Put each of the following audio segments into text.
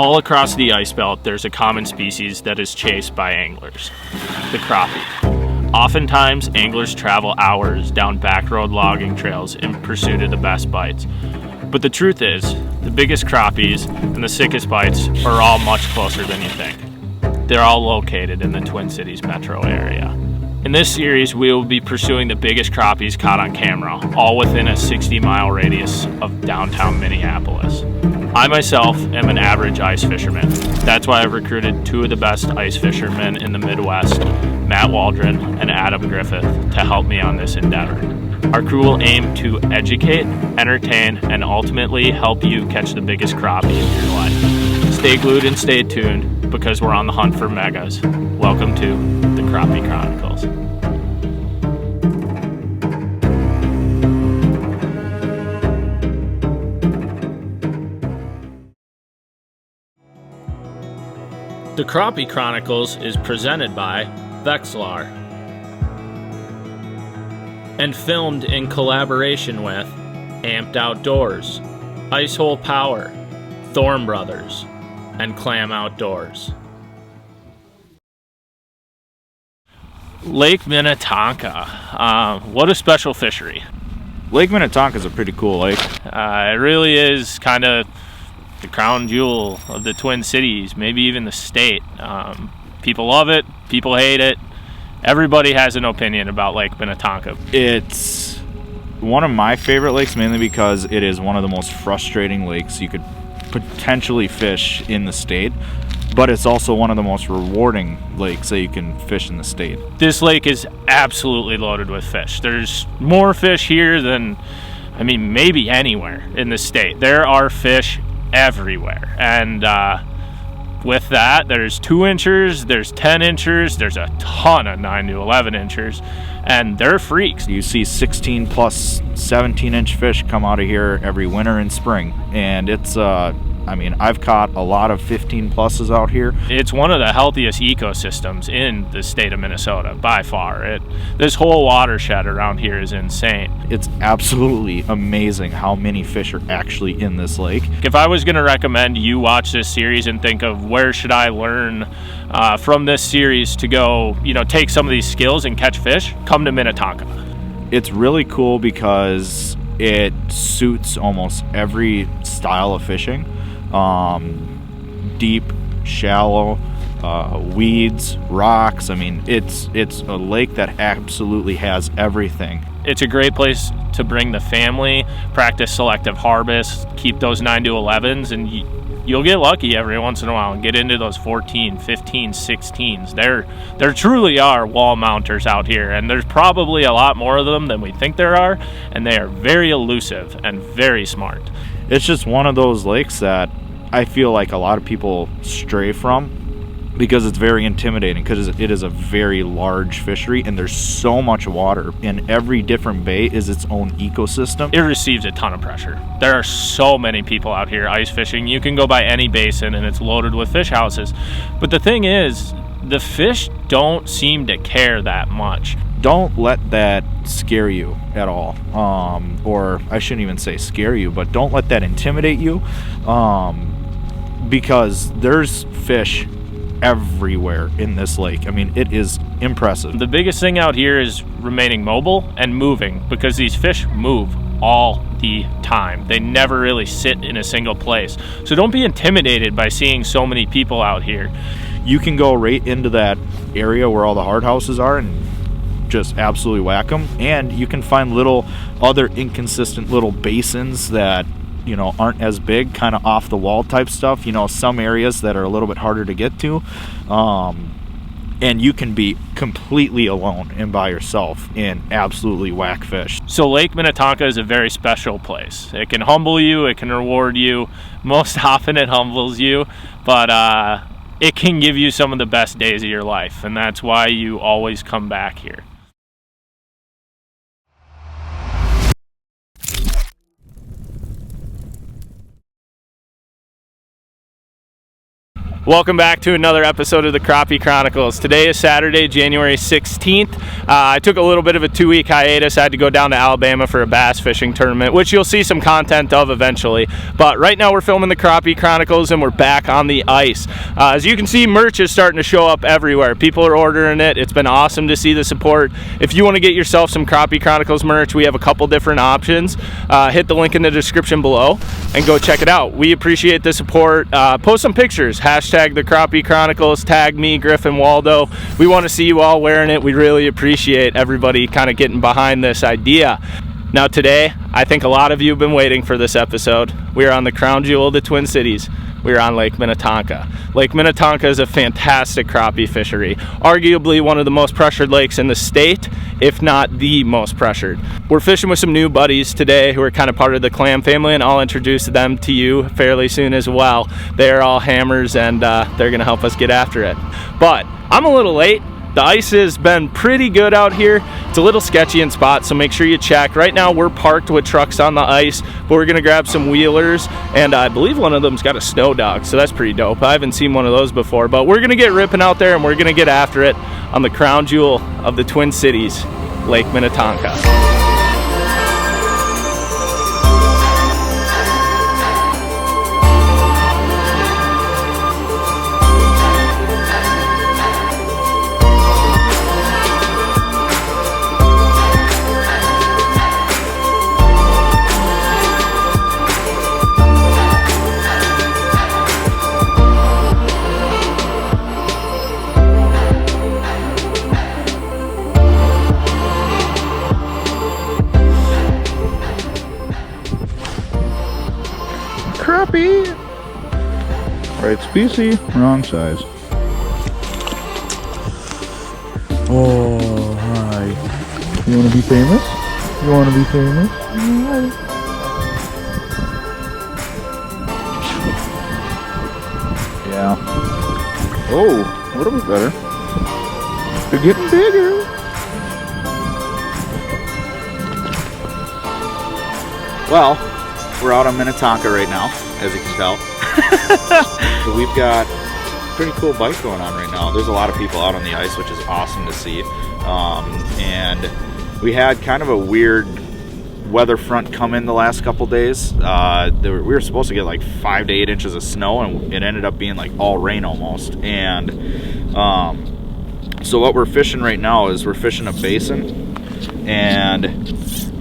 All across the ice belt, there's a common species that is chased by anglers, the crappie. Oftentimes, anglers travel hours down backroad logging trails in pursuit of the best bites. But the truth is, the biggest crappies and the sickest bites are all much closer than you think. They're all located in the Twin Cities metro area. In this series, we will be pursuing the biggest crappies caught on camera, all within a 60-mile radius of downtown Minneapolis. I myself am an average ice fisherman. That's why I've recruited two of the best ice fishermen in the Midwest, Matt Waldron and Adam Griffith, to help me on this endeavor. Our crew will aim to educate, entertain, and ultimately help you catch the biggest crappie in your life. Stay glued and stay tuned because we're on the hunt for megas. Welcome to the Crappie Chronicles. The Crappie Chronicles is presented by Vexilar and filmed in collaboration with Amped Outdoors, Icehole Power, Thorn Brothers, and Clam Outdoors. Lake Minnetonka. What a special fishery. Lake Minnetonka is a pretty cool lake. It really is kind of the crown jewel of the Twin Cities, maybe even the state. People love it, people hate it. Everybody has an opinion about Lake Minnetonka. It's one of my favorite lakes, mainly because it is one of the most frustrating lakes you could potentially fish in the state, but it's also one of the most rewarding lakes that you can fish in the state. This lake is absolutely loaded with fish. There's more fish here than, maybe anywhere in the state. There are fish everywhere, and with that, there's 2-inchers, there's 10-inchers, there's a ton of 9 to 11-inchers, and they're freaks. You see 16 plus 17-inch fish come out of here every winter and spring, and it's I've caught a lot of 15 pluses out here. It's one of the healthiest ecosystems in the state of Minnesota by far. This whole watershed around here is insane. It's absolutely amazing how many fish are actually in this lake. If I was going to recommend you watch this series and think of where should I learn from this series to go, take some of these skills and catch fish, come to Minnetonka. It's really cool because it suits almost every style of fishing. Deep, shallow, weeds, rocks. It's a lake that absolutely has everything. It's a great place to bring the family, practice selective harvest, keep those 9 to 11s, and you'll get lucky every once in a while and get into those 14, 15, 16s. There truly are wall mounters out here, and there's probably a lot more of them than we think there are, and they are very elusive and very smart. It's just one of those lakes that I feel like a lot of people stray from because it's very intimidating, because it is a very large fishery and there's so much water, and every different bay is its own ecosystem. It receives a ton of pressure. There are so many people out here ice fishing. You can go by any basin and it's loaded with fish houses. But the thing is, the fish don't seem to care that much. Don't let that scare you at all. Or I shouldn't even say scare you, but don't let that intimidate you, because there's fish everywhere in this lake. It is impressive. The biggest thing out here is remaining mobile and moving, because these fish move all the time. They never really sit in a single place. So don't be intimidated by seeing so many people out here. You can go right into that area where all the hard houses are and just absolutely whack them, and you can find little other inconsistent little basins that aren't as big, kind of off the wall type stuff, some areas that are a little bit harder to get to, and you can be completely alone and by yourself and absolutely whack fish. So Lake Minnetonka is a very special place. It can humble you, it can reward you. Most often it humbles you, but it can give you some of the best days of your life, and that's why you always come back here. Welcome back to another episode of the Crappie Chronicles. Today is Saturday, January 16th. I took a little bit of a 2-week hiatus. I had to go down to Alabama for a bass fishing tournament, which you'll see some content of eventually. But right now we're filming the Crappie Chronicles and we're back on the ice. As you can see, merch is starting to show up everywhere. People are ordering it. It's been awesome to see the support. If you want to get yourself some Crappie Chronicles merch, we have a couple different options. Hit the link in the description below and go check it out. We appreciate the support. Post some pictures. Hashtag the Crappie Chronicles, tag me, Griff, and Waldo. We want to see you all wearing it. We really appreciate everybody kind of getting behind this idea. Now today, I think a lot of you have been waiting for this episode. We are on the crown jewel of the Twin Cities. We are on Lake Minnetonka. Lake Minnetonka is a fantastic crappie fishery, arguably one of the most pressured lakes in the state, if not the most pressured. We're fishing with some new buddies today who are kind of part of the clam family, and I'll introduce them to you fairly soon as well. They are all hammers, and they're gonna help us get after it. But I'm a little late. The ice has been pretty good out here. It's a little sketchy in spots, so make sure you check. Right now we're parked with trucks on the ice, but we're gonna grab some wheelers, and I believe one of them's got a snow dog, so that's pretty dope. I haven't seen one of those before, but we're gonna get ripping out there and we're gonna get after it on the crown jewel of the Twin Cities, Lake Minnetonka. Crappie! Right species, wrong size. Oh, hi. You want to be famous? You want to be famous? Hi. Yeah. Oh, a little bit better. They're getting bigger. Well, we're out on Minnetonka right now, as you can tell. So we've got a pretty cool bite going on right now. There's a lot of people out on the ice, which is awesome to see. And we had kind of a weird weather front come in the last couple days. We were supposed to get like 5 to 8 inches of snow, and it ended up being like all rain almost. And so what we're fishing right now is we're fishing a basin, and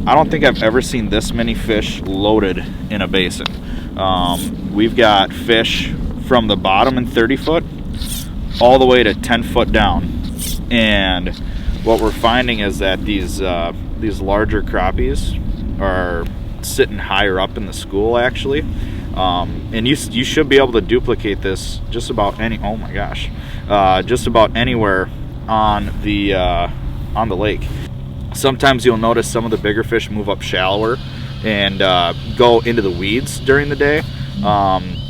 I don't think I've ever seen this many fish loaded in a basin. We've got fish from the bottom in 30 foot all the way to 10 foot down. And what we're finding is that these larger crappies are sitting higher up in the school actually. And you should be able to duplicate this just about oh my gosh, just about anywhere on the lake. Sometimes you'll notice some of the bigger fish move up shallower and go into the weeds during the day.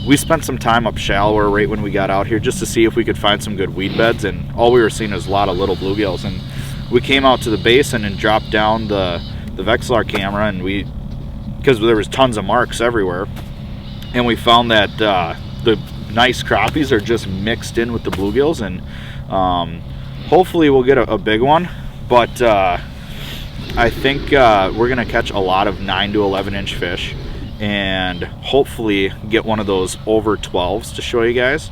We spent some time up shallower right when we got out here just to see if we could find some good weed beds, and all we were seeing was a lot of little bluegills. And we came out to the basin and dropped down the Vexilar camera, and because there was tons of marks everywhere, and we found that the nice crappies are just mixed in with the bluegills, and hopefully we'll get a big one. But I think we're gonna catch a lot of 9 to 11 inch fish and hopefully get one of those over 12s to show you guys.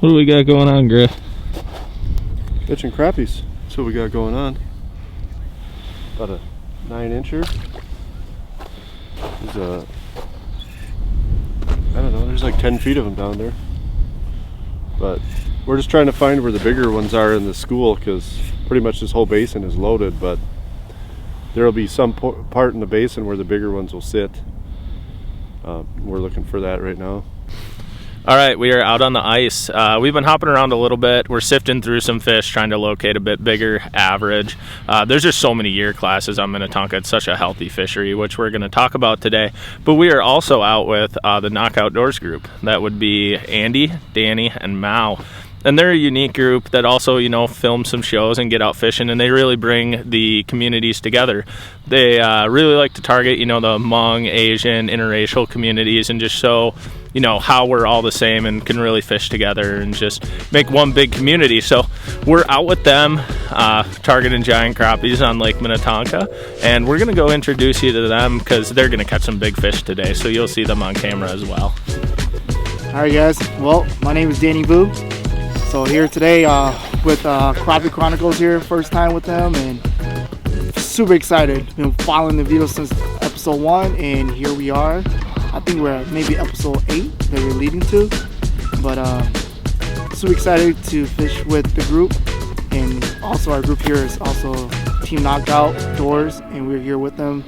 What do we got going on, Griff? Catching crappies. That's what we got going on. About a 9-incher. There's I don't know, there's like 10 feet of them down there. But we're just trying to find where the bigger ones are in the school, because pretty much this whole basin is loaded, but there'll be some part in the basin where the bigger ones will sit. We're looking for that right now. All right, we are out on the ice. We've been hopping around a little bit. We're sifting through some fish, trying to locate a bit bigger average. There's just so many year classes on Minnetonka. It's such a healthy fishery, which we're going to talk about today. But we are also out with the KnockOutDoors group. That would be Andy, Danny, and Mao. And they're a unique group that also, you know, film some shows and get out fishing, and they really bring the communities together. They really like to target, you know, the Hmong, Asian, interracial communities, and just show, you know, how we're all the same and can really fish together and just make one big community. So we're out with them targeting giant crappies on Lake Minnetonka, and we're gonna go introduce you to them because they're gonna catch some big fish today, so you'll see them on camera as well. All right, guys, well, my name is Danny Vu. So here today with Crappie Chronicles here, first time with them, and super excited. Been following the video since episode 1, and here we are. I think we're at maybe episode 8 that we're leading to, but super excited to fish with the group. And also our group here is also Team KnockOutDoors, and we're here with them,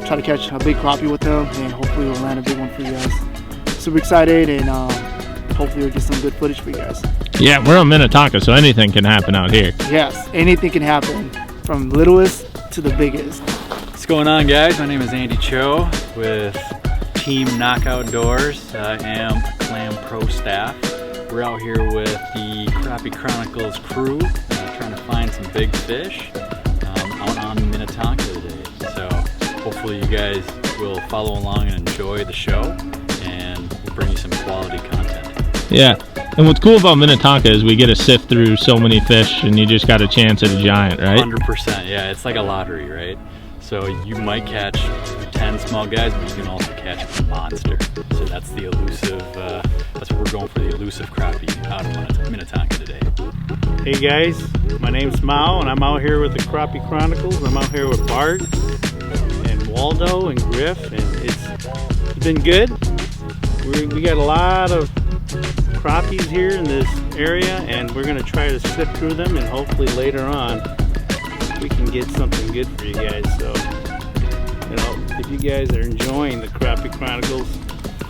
try to catch a big crappie with them, and hopefully we'll land a big one for you guys. Super excited, and hopefully we'll get some good footage for you guys. Yeah, we're on Minnetonka, so anything can happen out here. Yes, anything can happen, from littlest to the biggest. What's going on, guys? My name is Andy Choe with Team KnockOutDoors. I am a Clam Pro staff. We're out here with the Crappie Chronicles crew, trying to find some big fish out on Minnetonka today. So hopefully you guys will follow along and enjoy the show, and we'll bring you some quality content. Yeah, and what's cool about Minnetonka is we get to sift through so many fish, and you just got a chance at a giant, right? 100%, yeah, it's like a lottery, right? So you might catch 10 small guys, but you can also catch a monster. So that's the elusive, that's what we're going for, the elusive crappie out of Minnetonka today. Hey guys, my name's Mao, and I'm out here with the Crappie Chronicles. I'm out here with Bart and Waldo and GRIFF, and it's been good. We got a lot of crappies here in this area, and we're going to try to sift through them, and hopefully later on we can get something good for you guys. So, you know, if you guys are enjoying the Crappie Chronicles,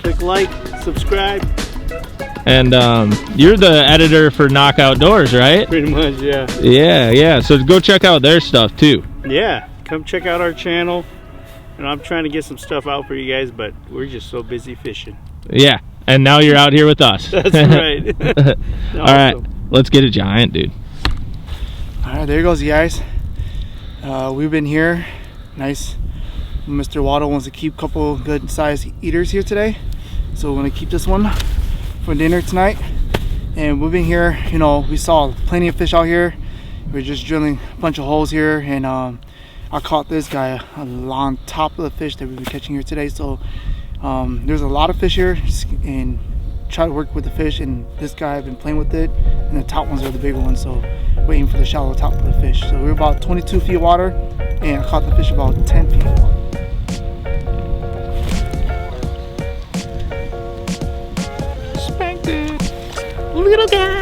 click like, subscribe. And you're the editor for KnockOutDoors, right? Pretty much, yeah. Yeah. So go check out their stuff too. Yeah, come check out our channel. And I'm trying to get some stuff out for you guys, but we're just so busy fishing. Yeah, and now you're out here with us. That's right. All right, let's get a giant, dude. All right, there goes, you guys. We've been here. Nice. Mr. Waldo wants to keep a couple good sized eaters here today, so we're gonna keep this one for dinner tonight. And we've been here, you know, we saw plenty of fish out here. We're just drilling a bunch of holes here, and I caught this guy on top of the fish that we've been catching here today. So there's a lot of fish here, and try to work with the fish, and this guy, I've been playing with it, and the top ones are the big ones, so waiting for the shallow top of the fish. So we're about 22 feet of water, and I caught the fish about 10 feet. Spanked it, little guy.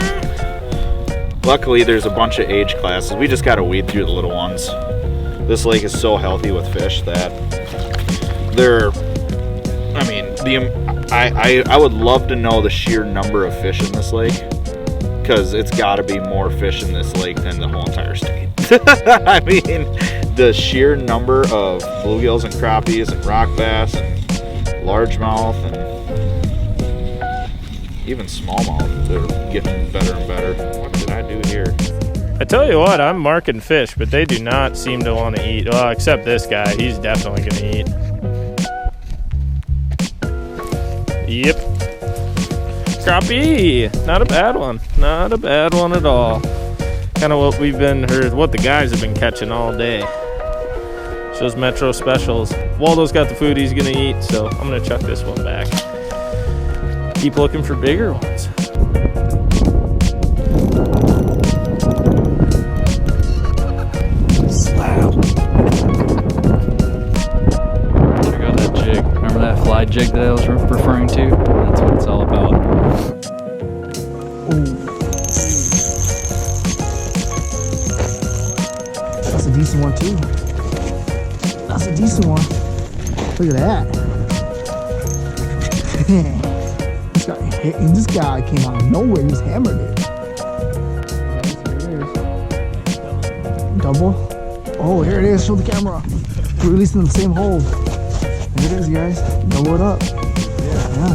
Luckily there's a bunch of age classes. We just gotta weed through the little ones. This lake is so healthy with fish that they're, I mean, I would love to know the sheer number of fish in this lake, because it's got to be more fish in this lake than the whole entire state. I mean, the sheer number of bluegills and crappies and rock bass and largemouth and even smallmouth, they're getting better and better. What did I do here? I tell you what, I'm marking fish, but they do not seem to want to eat. Well, except this guy, he's definitely going to eat. Yep. Crappie! Not a bad one. Not a bad one at all. Kind of what we've been heard, what the guys have been catching all day. Shows Metro Specials. Waldo's got the food he's gonna eat, so I'm gonna chuck this one back. Keep looking for bigger ones. Slap. Check out that jig. Remember that fly jig that I was referring to? That's what it's all about. That's a decent one too. That's a decent one. Look at that. This guy came out of nowhere. He just hammered it. Double. Oh, here it is. Show the camera. We're releasing the same hole. There it is, guys. Double it up. Yeah.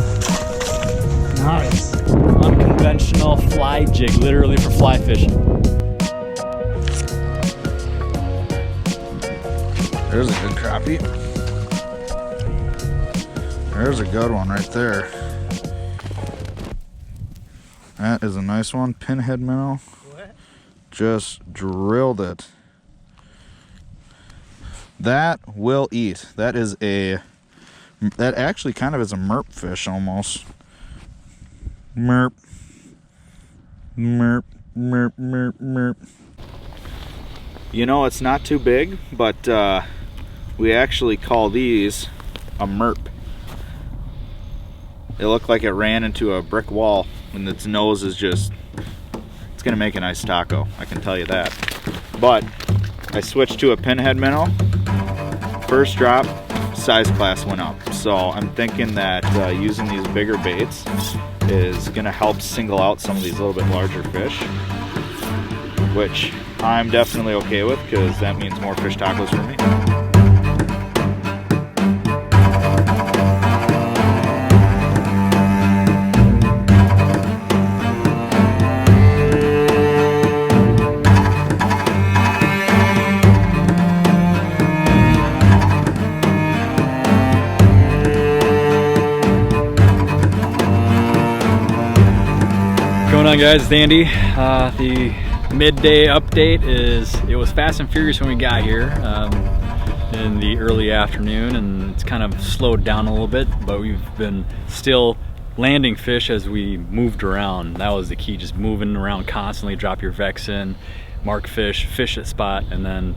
Nice. unconventional fly jig, literally for fly fishing. There's a good crappie. There's a good one right there. That is a nice one. Pinhead minnow. Just drilled it. That will eat. That is a, that actually kind of is a merp fish almost. Merp. Merp, merp, merp, merp. You know, it's not too big, but we actually call these a merp. It looked like it ran into a brick wall, and its nose is just, it's gonna make a nice taco, I can tell you that. But I switched to a pinhead minnow. First drop, size class went up. So I'm thinking that using these bigger baits is gonna help single out some of these little bit larger fish, which I'm definitely okay with, because that means more fish tacos for me. Going on, guys? It's Andy. The midday update is it was fast and furious when we got here in the early afternoon, and it's kind of slowed down a little bit, but we've been still landing fish as we moved around. That was the key, just moving around constantly. Drop your Vex in, mark fish, fish a spot, and then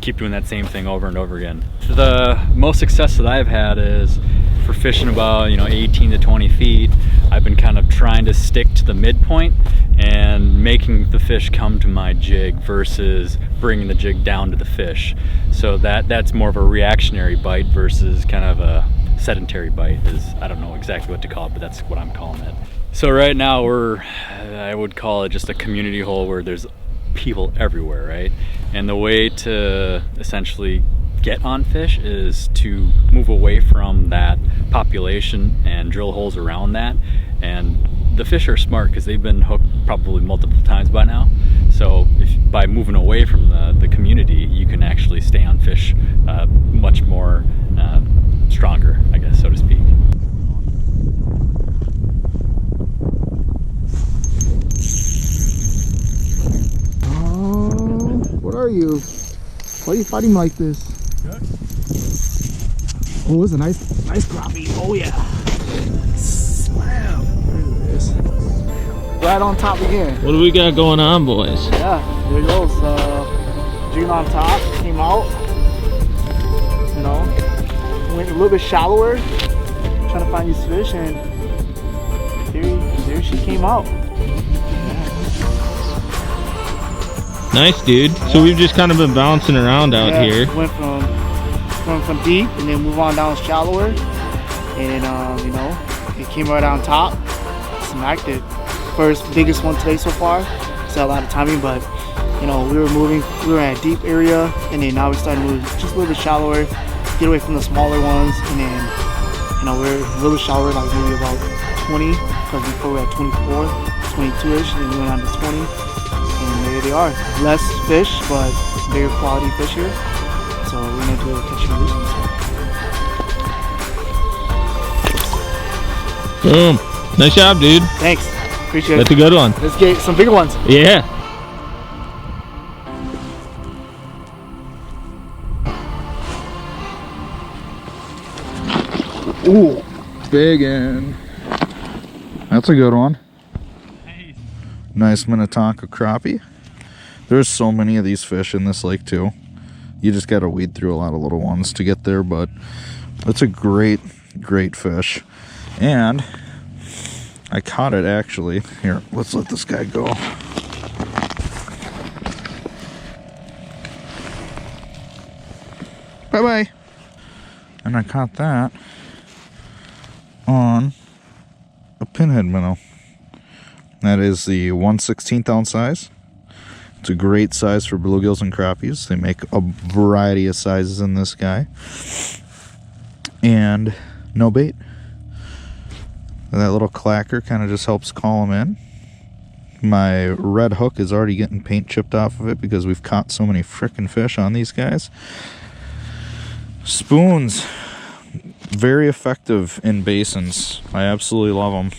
keep doing that same thing over and over again. The most success that I've had is for fishing about 18 to 20 feet. I've been kind of trying to stick to the midpoint and making the fish come to my jig versus bringing the jig down to the fish. So that's more of a reactionary bite versus kind of a sedentary bite. I don't know exactly what to call it, but that's what I'm calling it. So right now I would call it just a community hole where there's people everywhere, right? And the way to essentially get on fish is to move away from that population and drill holes around that. And the fish are smart because they've been hooked probably multiple times by now. So by moving away from the community, you can actually stay on fish much more stronger, I guess, so to speak. Oh, what are you? Why are you fighting like this? Oh, it's a nice crappie. Oh yeah. Slam. There it is. Right on top again. What do we got going on, boys? Yeah, there it goes. Jig on top, came out. Went a little bit shallower, trying to find these fish, and there she came out. Nice, dude. Yeah. So we've just kind of been bouncing around out here. Went from deep and then move on down shallower, and it came right on top, smacked it. First biggest one today so far. Still a lot of timing, but we were in a deep area, and then now we started to move just a little bit shallower, get away from the smaller ones, and then we're a little shallower, like maybe about 20, because before we had 24, 22ish, and then we went on to 20, and there they are. Less fish, but bigger quality fish here. So we're gonna do a catch and release on this one. Boom. Nice job, dude. Thanks. Appreciate it. That's a good one. Let's get some bigger ones. Yeah. Ooh, big one. That's a good one. Nice Minnetonka crappie. There's so many of these fish in this lake too. You just got to weed through a lot of little ones to get there, but it's a great fish. And I caught it actually. Here, let's let this guy go. Bye-bye. And I caught that on a pinhead minnow. That is the 1/16 ounce size. It's a great size for bluegills and crappies. They make a variety of sizes in this guy. And no bait. And that little clacker kind of just helps call them in. My red hook is already getting paint chipped off of it because we've caught so many frickin' fish on these guys. Spoons, very effective in basins. I absolutely love them.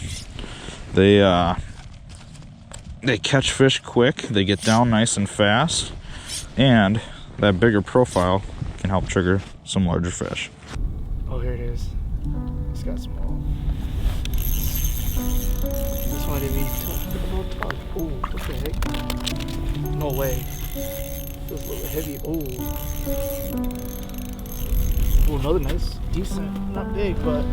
They catch fish quick, they get down nice and fast, and that bigger profile can help trigger some larger fish. Oh, here it is. It's got some more. This one didn't even tug. Oh, what the heck? No way. This is a little heavy. Oh, another nice, decent, not big, but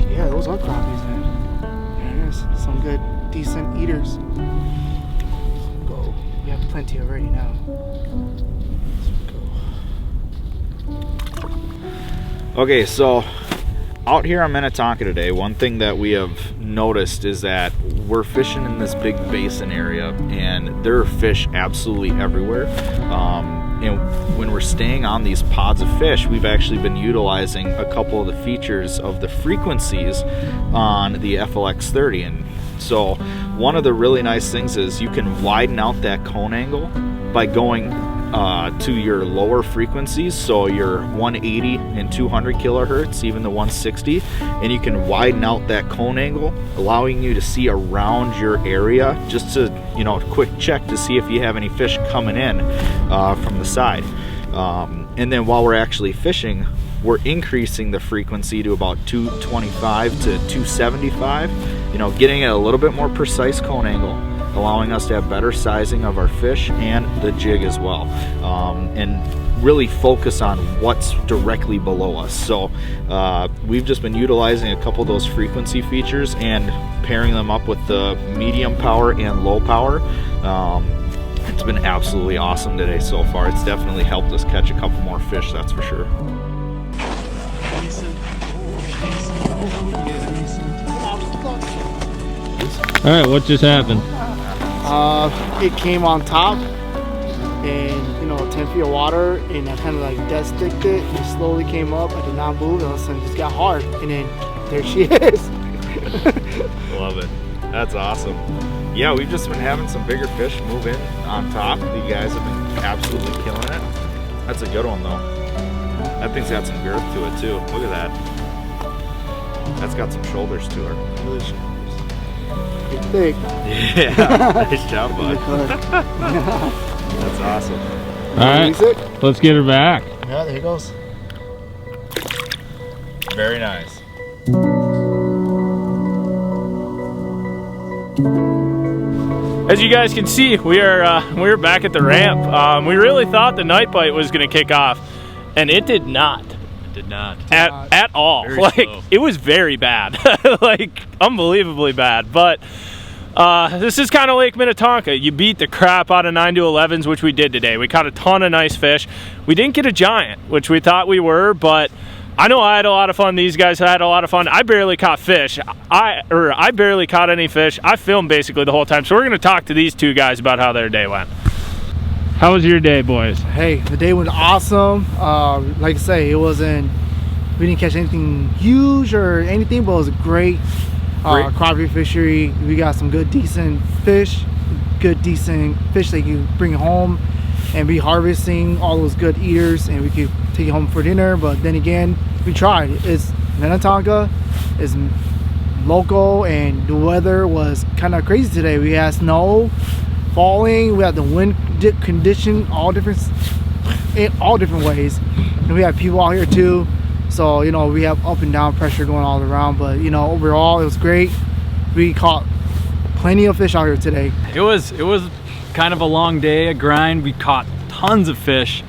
yeah, those are crappies, man. There's some good, decent eaters. Let's go. We have plenty already now. Let's go. Okay, so out here on Minnetonka today, one thing that we have noticed is that we're fishing in this big basin area, and there are fish absolutely everywhere. And when we're staying on these pods of fish, we've actually been utilizing a couple of the features of the frequencies on the FLX30. And so one of the really nice things is you can widen out that cone angle by going to your lower frequencies, so your 180 and 200 kilohertz, even the 160, and you can widen out that cone angle, allowing you to see around your area, just to, you know, quick check to see if you have any fish coming in from the side. And then while we're actually fishing, we're increasing the frequency to about 225 to 275, you know, getting a little bit more precise cone angle, allowing us to have better sizing of our fish and the jig as well, and really focus on what's directly below us. So we've just been utilizing a couple of those frequency features and pairing them up with the medium power and low power. It's been absolutely awesome today so far. It's definitely helped us catch a couple more fish, that's for sure. All right, what just happened? It came on top, and you know, 10 feet of water, and I kind of like dead sticked it. It slowly came up. I did not move, and all of a sudden it just got hard, and then there she is. Love it. That's awesome. Yeah, we've just been having some bigger fish move in on top. You guys have been absolutely killing it. That's a good one though. That thing's got some girth to it too. Look at that. That's got some shoulders to her. Pretty thick. Yeah, nice job, bud. That's awesome. All right, let's get her back. Yeah, there he goes. Very nice. As you guys can see, we're back at the ramp. We really thought the night bite was going to kick off, and it did not. It did not. At all. Very like slow. It was very bad. Like unbelievably bad. But this is kind of Lake Minnetonka. You beat the crap out of 9-11s, which we did today. We caught a ton of nice fish. We didn't get a giant, which we thought we were, but I know I had a lot of fun. These guys had a lot of fun. I barely caught fish. I barely caught any fish. I filmed basically the whole time. So we're going to talk to these two guys about how their day went. How was your day, boys? Hey, the day went awesome. Like I say, we didn't catch anything huge or anything, but it was a great crappie fishery. We got some good, decent fish that you bring home and be harvesting all those good eaters, and we could take it home for dinner. But then again, we tried. It's Minnetonka, it's local, and the weather was kind of crazy today. We had snow falling, we had the wind condition in all different ways, and we had people out here too. So you know, we have up and down pressure going all around, but you know, overall it was great. We caught plenty of fish out here today. It was kind of a long day, a grind. We caught tons of fish,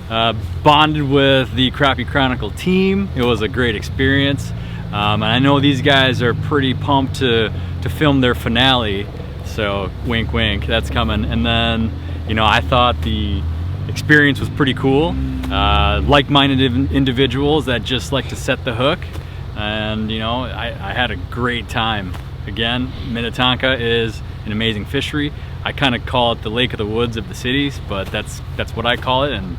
bonded with the Crappie Chronicles team. It was a great experience, and I know these guys are pretty pumped to film their finale. So wink wink, that's coming. And then, you know, I thought the experience was pretty cool. Like-minded individuals that just like to set the hook, and you know, I had a great time. Again, Minnetonka is an amazing fishery. I kind of call it the Lake of the Woods of the cities, but that's what I call it, and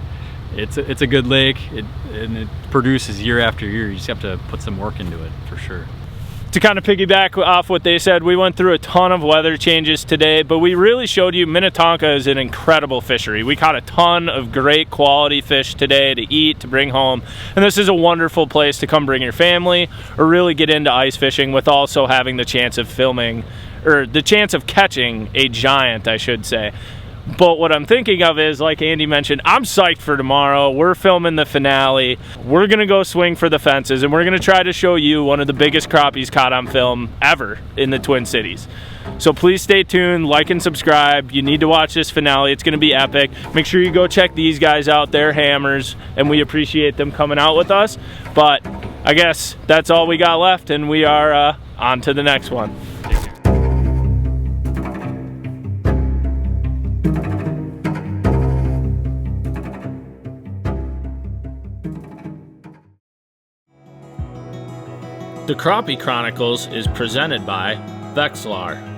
it's a good lake, and it produces year after year. You just have to put some work into it for sure. To kind of piggyback off what they said, we went through a ton of weather changes today, but we really showed you Minnetonka is an incredible fishery. We caught a ton of great quality fish today to eat, to bring home, and this is a wonderful place to come bring your family or really get into ice fishing with also having the chance of filming, or the chance of catching a giant, I should say. But what I'm thinking of is, like Andy mentioned, I'm psyched for tomorrow. We're filming the finale. We're going to go swing for the fences, and we're going to try to show you one of the biggest crappies caught on film ever in the Twin Cities. So please stay tuned, like and subscribe. You need to watch this finale. It's going to be epic. Make sure you go check these guys out. They're hammers, and we appreciate them coming out with us. But I guess that's all we got left, and we are on to the next one. The Crappie Chronicles is presented by Vexilar.